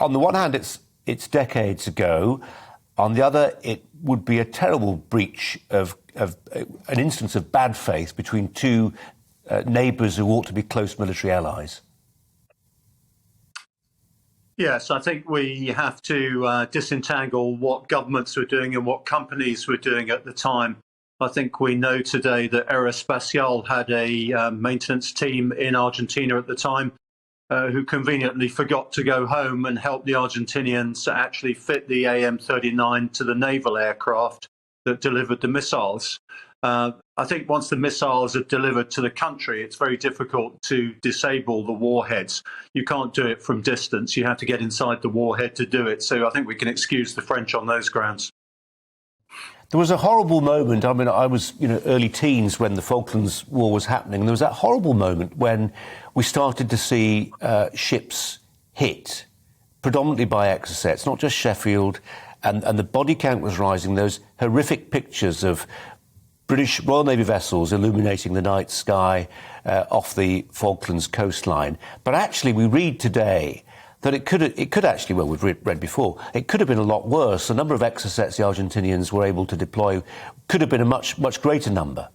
on the one hand, it's decades ago. On the other, it would be a terrible breach of an instance of bad faith between two neighbours who ought to be close military allies. Yes, I think we have to disentangle what governments were doing and what companies were doing at the time. I think we know today that Aerospatiale had a maintenance team in Argentina at the time who conveniently forgot to go home and help the Argentinians actually fit the AM-39 to the naval aircraft that delivered the missiles. I think once the missiles are delivered to the country, it's very difficult to disable the warheads. You can't do it from distance. You have to get inside the warhead to do it. So I think we can excuse the French on those grounds. There was a horrible moment. I mean, I was, early teens when the Falklands War was happening. And there was that horrible moment when we started to see ships hit, predominantly by Exocets, not just Sheffield, and the body count was rising. Those horrific pictures of British Royal Navy vessels illuminating the night sky off the Falklands coastline. But actually, we read today that it could actually, well, we've read before, it could have been a lot worse. The number of Exocets the Argentinians were able to deploy could have been a much greater number.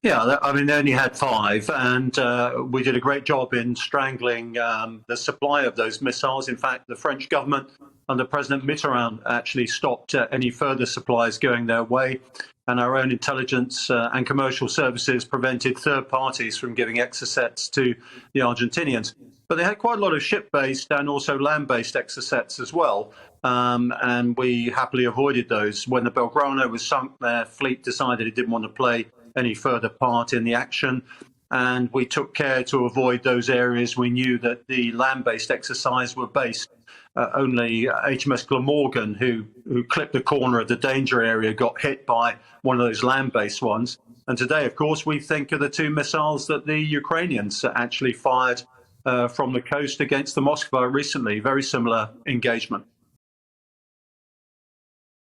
Yeah, I mean, they only had 5, and we did a great job in strangling the supply of those missiles. In fact, the French government under President Mitterrand actually stopped any further supplies going their way, and our own intelligence and commercial services prevented third parties from giving Exocets to the Argentinians. But they had quite a lot of ship-based and also land-based Exocets as well, and we happily avoided those. When the Belgrano was sunk, their fleet decided it didn't want to play any further part in the action, and we took care to avoid those areas we knew that the land-based exercise were based. Only HMS Glamorgan, who clipped the corner of the danger area, got hit by one of those land-based ones. And today, of course, we think of the 2 missiles that the Ukrainians actually fired from the coast against the Moskva recently. Very similar engagement.